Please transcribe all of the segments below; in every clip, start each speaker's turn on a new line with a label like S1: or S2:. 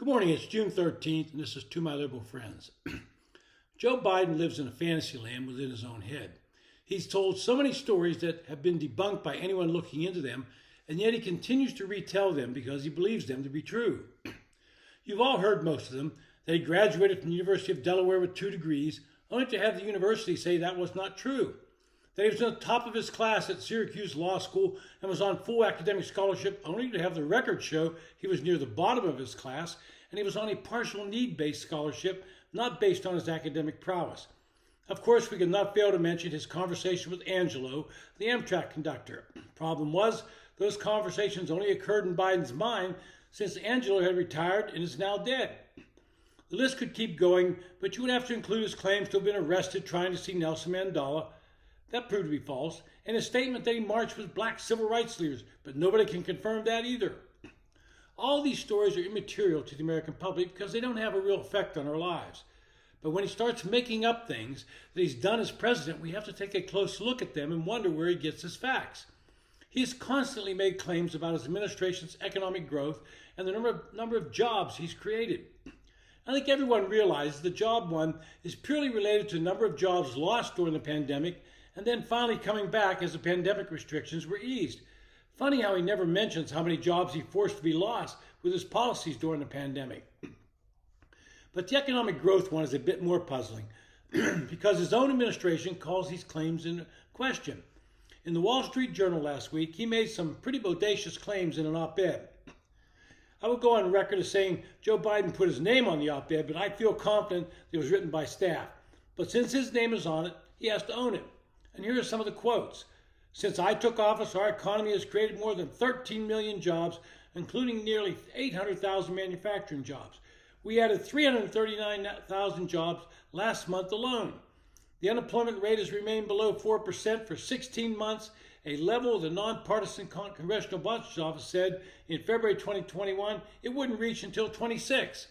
S1: Good morning, it's June 13th, and this is To My Liberal Friends. Joe Biden lives in a fantasy land within his own head. He's told so many stories that have been debunked by anyone looking into them, and yet he continues to retell them because he believes them to be true. You've all heard most of them, that he graduated from the University of Delaware with 2 degrees, only to have the university say that was not true. That he was on top of his class at Syracuse Law School and was on full academic scholarship, only to have the records show he was near the bottom of his class, and he was on a partial need-based scholarship, not based on his academic prowess. Of course, we could not fail to mention his conversation with Angelo, the Amtrak conductor. Problem was, those conversations only occurred in Biden's mind since Angelo had retired and is now dead. The list could keep going, but you would have to include his claims to have been arrested trying to see Nelson Mandela. That proved to be false, and his statement that he marched with black civil rights leaders, but nobody can confirm that either. All these stories are immaterial to the American public because they don't have a real effect on our lives. But when he starts making up things that he's done as president, we have to take a close look at them and wonder where he gets his facts. He's constantly made claims about his administration's economic growth and the number of jobs he's created. I think everyone realizes the job one is purely related to the number of jobs lost during the pandemic and then finally coming back as the pandemic restrictions were eased. Funny how he never mentions how many jobs he forced to be lost with his policies during the pandemic. But the economic growth one is a bit more puzzling because his own administration calls these claims into question. In the Wall Street Journal last week, he made some pretty bodacious claims in an op-ed. I would go on record as saying Joe Biden put his name on the op-ed, but I feel confident it was written by staff. But since his name is on it, he has to own it. And here are some of the quotes. Since I took office, our economy has created more than 13 million jobs, including nearly 800,000 manufacturing jobs. We added 339,000 jobs last month alone. The unemployment rate has remained below 4% for 16 months, a level the nonpartisan Congressional Budget Office said in February 2021 it wouldn't reach until 26.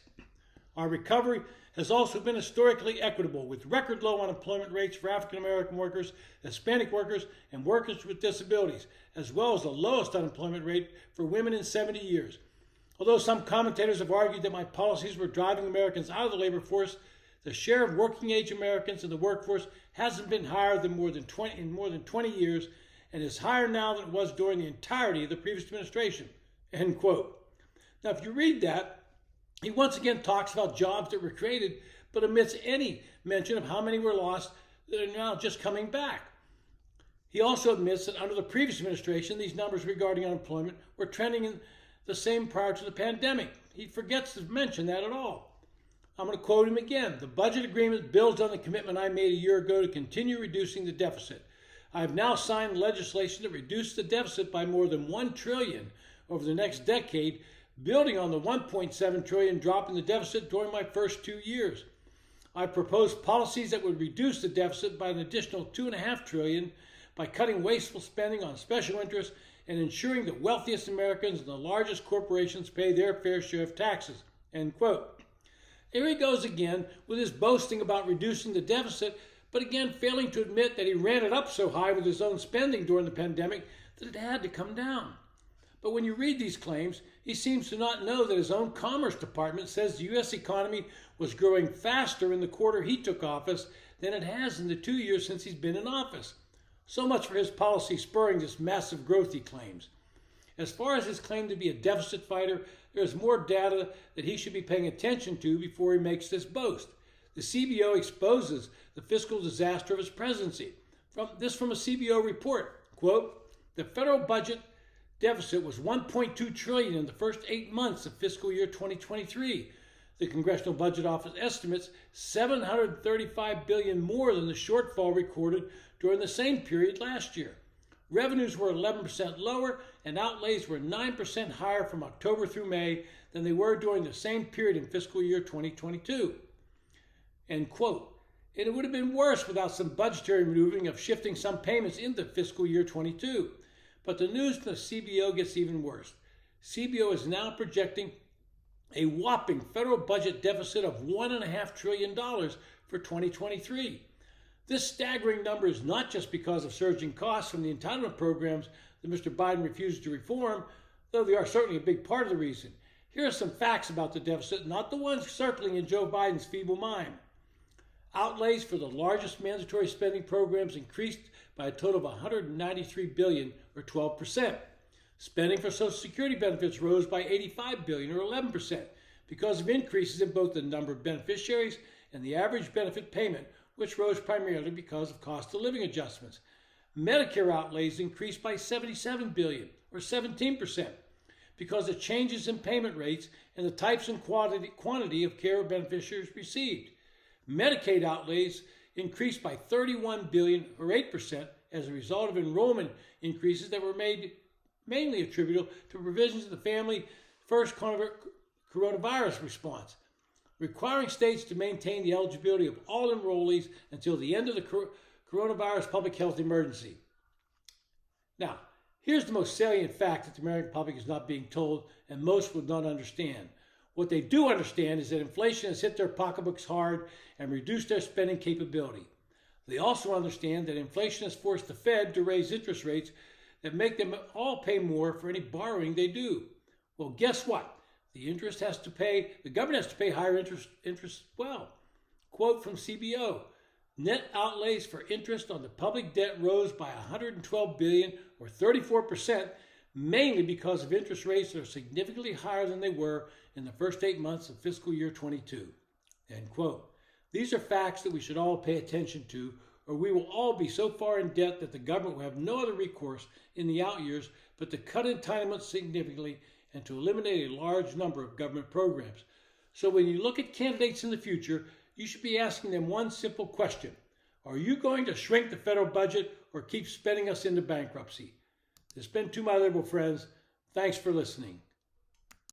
S1: Our recovery has also been historically equitable, with record low unemployment rates for African American workers, Hispanic workers, and workers with disabilities, as well as the lowest unemployment rate for women in 70 years. Although some commentators have argued that my policies were driving Americans out of the labor force, the share of working-age Americans in the workforce hasn't been higher than in more than 20 years and is higher now than it was during the entirety of the previous administration. End quote. Now, if you read that, he once again talks about jobs that were created, but omits any mention of how many were lost that are now just coming back. He also admits that under the previous administration, these numbers regarding unemployment were trending in the same prior to the pandemic. He forgets to mention that at all. I'm going to quote him again. The budget agreement builds on the commitment I made a year ago to continue reducing the deficit. I have now signed legislation that reduces the deficit by more than $1 trillion over the next decade, building on the $1.7 trillion drop in the deficit during my first 2 years. I proposed policies that would reduce the deficit by an additional $2.5 trillion by cutting wasteful spending on special interests and ensuring the wealthiest Americans and the largest corporations pay their fair share of taxes. End quote. Here he goes again with his boasting about reducing the deficit, but again failing to admit that he ran it up so high with his own spending during the pandemic that it had to come down. But when you read these claims, he seems to not know that his own Commerce Department says the U.S. economy was growing faster in the quarter he took office than it has in the 2 years since he's been in office. So much for his policy spurring this massive growth he claims. As far as his claim to be a deficit fighter, there is more data that he should be paying attention to before he makes this boast. The CBO exposes the fiscal disaster of his presidency. From a CBO report, quote, the federal budget deficit was $1.2 trillion in the first 8 months of fiscal year 2023. The Congressional Budget Office estimates $735 billion more than the shortfall recorded during the same period last year. Revenues were 11% lower and outlays were 9% higher from October through May than they were during the same period in fiscal year 2022. End quote. And it would have been worse without some budgetary maneuvering of shifting some payments into fiscal year 22. But the news from the CBO gets even worse. CBO is now projecting a whopping federal budget deficit of $1.5 trillion for 2023. This staggering number is not just because of surging costs from the entitlement programs that Mr. Biden refuses to reform, though they are certainly a big part of the reason. Here are some facts about the deficit, not the ones circling in Joe Biden's feeble mind. Outlays for the largest mandatory spending programs increased by a total of $193 billion, or 12%. Spending for Social Security benefits rose by $85 billion, or 11%, because of increases in both the number of beneficiaries and the average benefit payment, which rose primarily because of cost of living adjustments. Medicare outlays increased by $77 billion, or 17%, because of changes in payment rates and the types and quantity of care beneficiaries received. Medicaid outlays increased by $31 billion, or 8%, as a result of enrollment increases that were made mainly attributable to provisions of the Family First coronavirus response, requiring states to maintain the eligibility of all enrollees until the end of the coronavirus public health emergency. Now, here's the most salient fact that the American public is not being told, and most will not understand. What they do understand is that inflation has hit their pocketbooks hard and reduced their spending capability. They also understand that inflation has forced the Fed to raise interest rates that make them all pay more for any borrowing they do. Well, guess what? The government has to pay higher interest as well. Quote from CBO, net outlays for interest on the public debt rose by $112 billion, or 34%, mainly because of interest rates that are significantly higher than they were in the first 8 months of fiscal year 22. End quote. These are facts that we should all pay attention to, or we will all be so far in debt that the government will have no other recourse in the out years but to cut entitlements significantly and to eliminate a large number of government programs. So when you look at candidates in the future, you should be asking them one simple question. Are you going to shrink the federal budget or keep spending us into bankruptcy? This has been To My Liberal Friends. Thanks for listening.